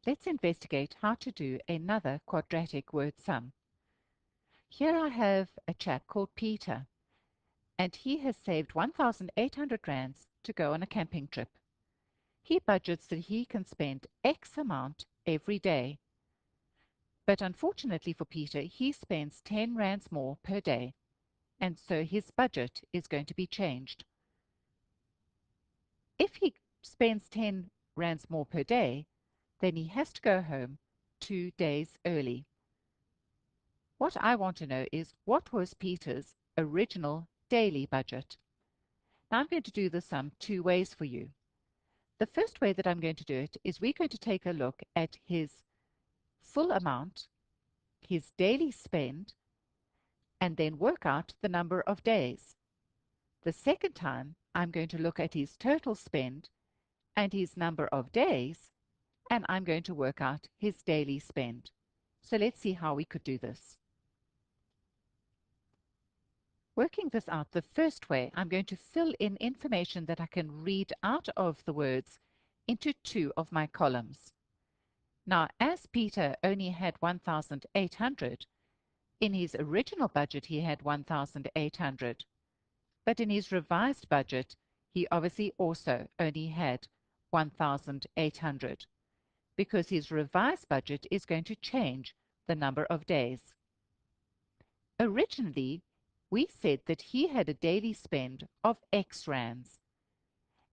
Let's investigate how to do another quadratic word sum. Here I have a chap called Peter, and he has saved 1,800 rands to go on a camping trip. He budgets that he can spend X amount every day. But unfortunately for Peter, he spends 10 rands more per day, and so his budget is going to be changed. If he spends 10 rands more per day, then he has to go home 2 days early. What I want to know is, what was Peter's original daily budget? Now I'm going to do the sum two ways for you. The first way that I'm going to do it is we're going to take a look at his full amount, his daily spend, and then work out the number of days. The second time, I'm going to look at his total spend and his number of days, and I'm going to work out his daily spend. So let's see how we could do this. Working this out the first way, I'm going to fill in information that I can read out of the words into two of my columns. Now, as Peter only had 1,800, in his original budget he had 1,800, but in his revised budget he obviously also only had 1,800, because his revised budget is going to change the number of days. Originally, we said that he had a daily spend of X rands,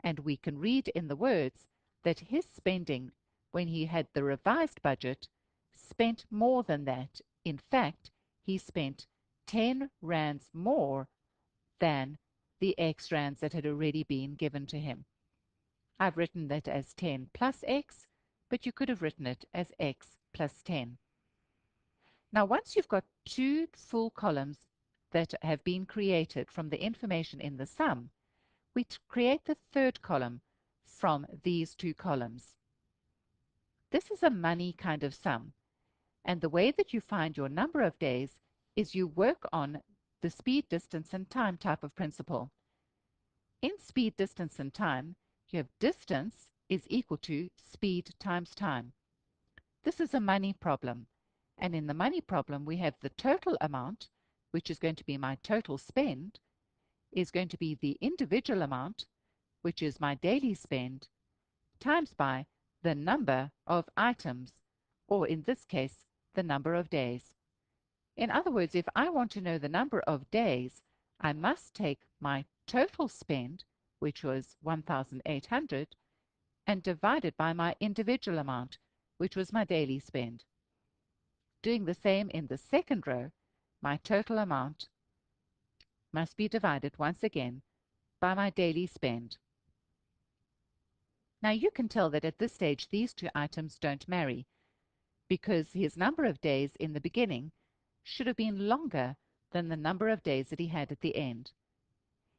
and we can read in the words that his spending when he had the revised budget spent more than that. In fact, he spent 10 rands more than the X rands that had already been given to him. I've written that as 10 plus X, but you could have written it as X plus 10. Now, once you've got two full columns that have been created from the information in the sum, we create the third column from these two columns. This is a money kind of sum, and the way that you find your number of days is you work on the speed, distance, and time type of principle. In speed, distance, and time, you have distance is equal to speed times time. This is a money problem, and in the money problem we have the total amount, which is going to be my total spend, is going to be the individual amount, which is my daily spend, times by the number of items, or in this case, the number of days. In other words, if I want to know the number of days, I must take my total spend, which was 1,800, and divide it by my individual amount, which was my daily spend. Doing the same in the second row, my total amount must be divided once again by my daily spend. Now you can tell that at this stage these two items don't marry, because his number of days in the beginning should have been longer than the number of days that he had at the end.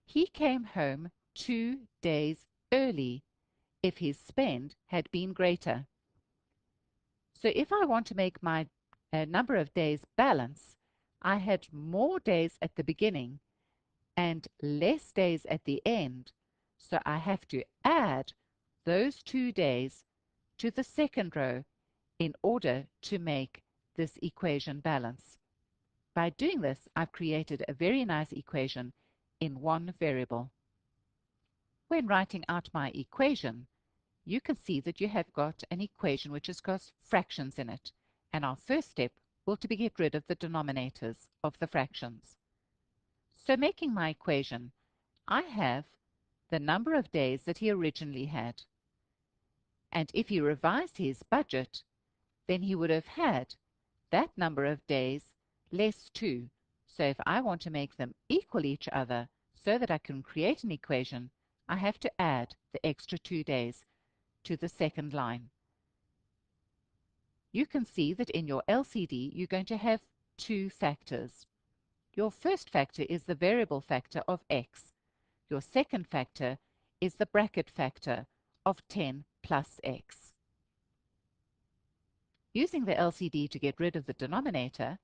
He came home 2 days early if his spend had been greater. So if I want to make my number of days balance, I had more days at the beginning and less days at the end. So I have to add those 2 days to the second row in order to make this equation balance. By doing this, I've created a very nice equation in one variable. When writing out my equation, you can see that you have got an equation which has got fractions in it, and our first step will be to get rid of the denominators of the fractions. So making my equation, I have the number of days that he originally had, and if he revised his budget, then he would have had that number of days less 2. So if I want to make them equal each other so that I can create an equation, I have to add the extra 2 days to the second line. You can see that in your LCD you're going to have two factors. Your first factor is the variable factor of x. Your second factor is the bracket factor of 10 plus x. Using the LCD to get rid of the denominator,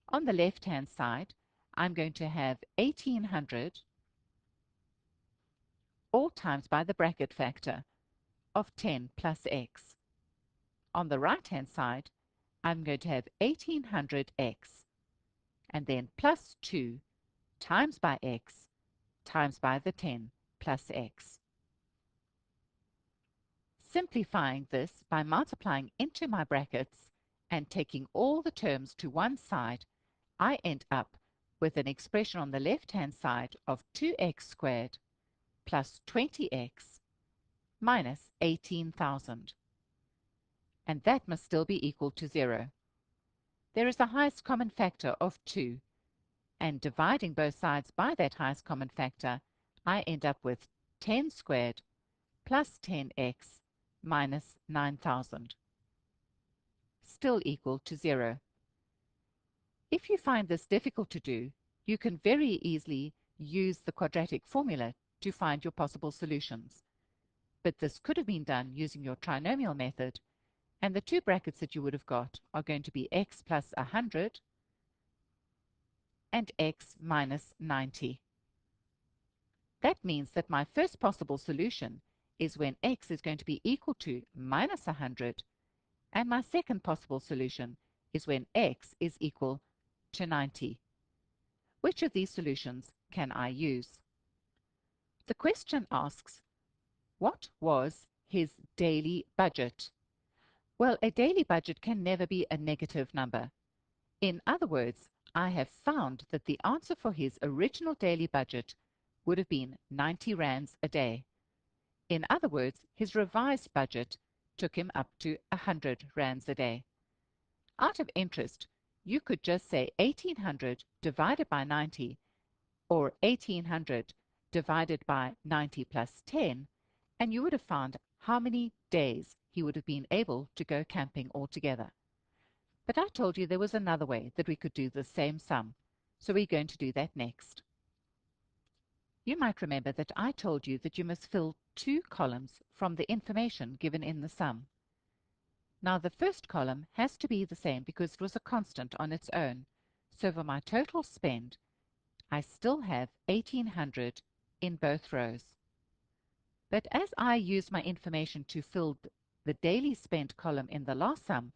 on the left-hand side, I'm going to have 1800 all times by the bracket factor of 10 plus x. on the right-hand side, I'm going to have 1800x, and then plus 2 times by x times by the 10 plus x. Simplifying this by multiplying into my brackets and taking all the terms to one side, I end up with an expression on the left-hand side of 2x squared plus 20x minus 18,000. And that must still be equal to 0. There is a highest common factor of 2, and dividing both sides by that highest common factor, I end up with 10 squared plus 10x minus 9,000, still equal to 0. If you find this difficult to do, you can very easily use the quadratic formula to find your possible solutions. But this could have been done using your trinomial method, and the two brackets that you would have got are going to be x plus 100 and x minus 90. That means that my first possible solution is when x is going to be equal to minus 100, and my second possible solution is when x is equal to 90. Which of these solutions can I use? The question asks, what was his daily budget? Well, a daily budget can never be a negative number. In other words, I have found that the answer for his original daily budget would have been 90 rands a day. In other words, his revised budget took him up to 100 rands a day. Out of interest, you could just say 1800 divided by 90, or 1800 divided by 90 plus 10, and you would have found how many days he would have been able to go camping altogether. But I told you there was another way that we could do the same sum, so we're going to do that next. You might remember that I told you that you must fill two columns from the information given in the sum. Now the first column has to be the same because it was a constant on its own, so for my total spend, I still have 1800 in both rows. But as I use my information to fill the daily spend column in the last sum,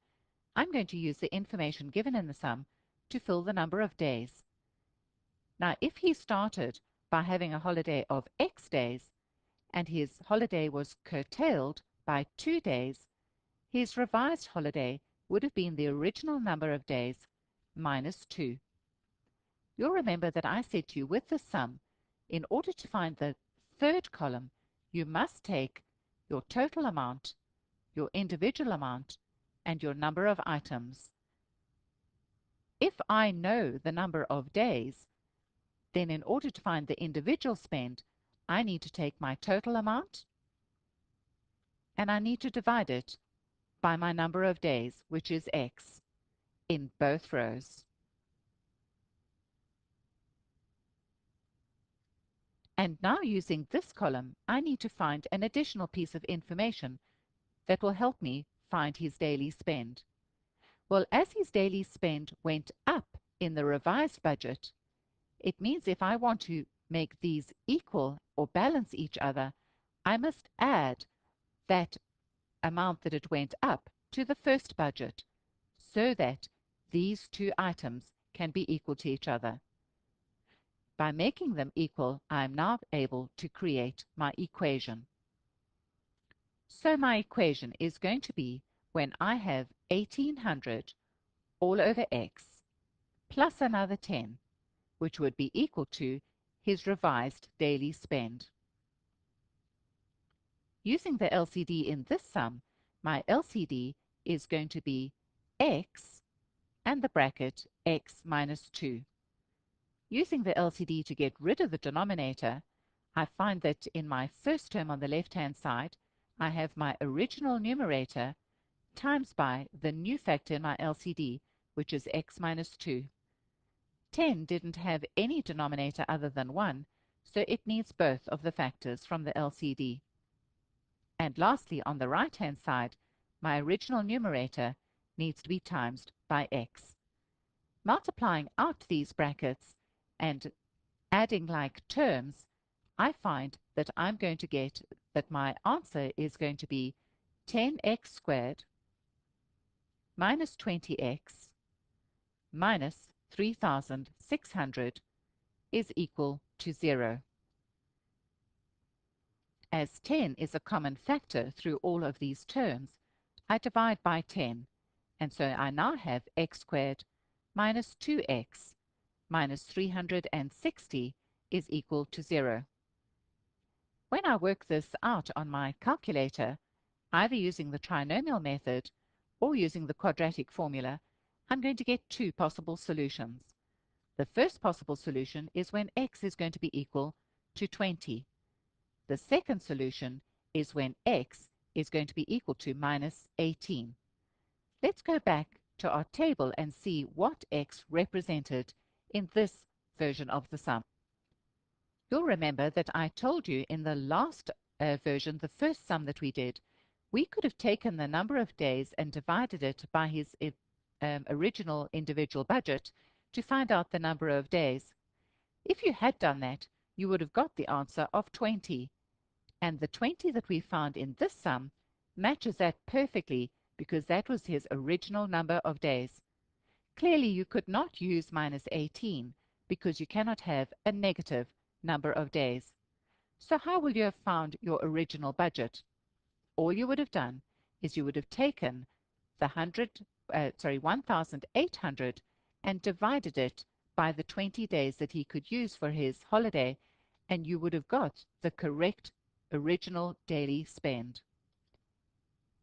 I'm going to use the information given in the sum to fill the number of days. Now, if he started by having a holiday of X days, and his holiday was curtailed by 2 days, his revised holiday would have been the original number of days minus 2. You'll remember that I said to you with the sum, in order to find the third column, you must take your total amount, your individual amount, and your number of items. If I know the number of days, then in order to find the individual spend, I need to take my total amount and I need to divide it by my number of days, which is X, in both rows. And now using this column, I need to find an additional piece of information that will help me find his daily spend. Well, as his daily spend went up in the revised budget, it means if I want to make these equal or balance each other, I must add that amount that it went up to the first budget so that these two items can be equal to each other. By making them equal, I am now able to create my equation. So my equation is going to be when I have 1800 all over x plus another 10, which would be equal to his revised daily spend. Using the LCD in this sum, my LCD is going to be x and the bracket x minus 2. Using the LCD to get rid of the denominator, I find that in my first term on the left-hand side, I have my original numerator times by the new factor in my LCD, which is x minus 2. 10 didn't have any denominator other than 1, so it needs both of the factors from the LCD. And lastly, on the right-hand side, my original numerator needs to be times by x. Multiplying out these brackets and adding like terms, I find that I'm going to get that my answer is going to be 10x squared minus 20x minus 3,600 is equal to 0. As 10 is a common factor through all of these terms, I divide by 10, and so I now have x squared minus 2x minus 360 is equal to 0. When I work this out on my calculator, either using the trinomial method or using the quadratic formula, I'm going to get two possible solutions. The first possible solution is when x is going to be equal to 20. The second solution is when x is going to be equal to minus 18. Let's go back to our table and see what x represented in this version of the sum. You'll remember that I told you in the last version, the first sum that we did, we could have taken the number of days and divided it by his original individual budget to find out the number of days. If you had done that, you would have got the answer of 20. And the 20 that we found in this sum matches that perfectly because that was his original number of days. Clearly, you could not use minus 18 because you cannot have a negative number of days. So how will you have found your original budget? All you would have done is you would have taken the 1,800 and divided it by the 20 days that he could use for his holiday, and you would have got the correct original daily spend.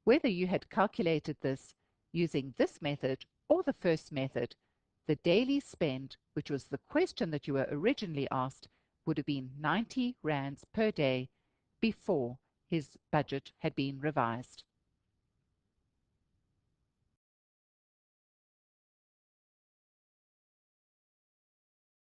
Whether you had calculated this using this method or the first method, the daily spend, which was the question that you were originally asked, would have been 90 rands per day before his budget had been revised.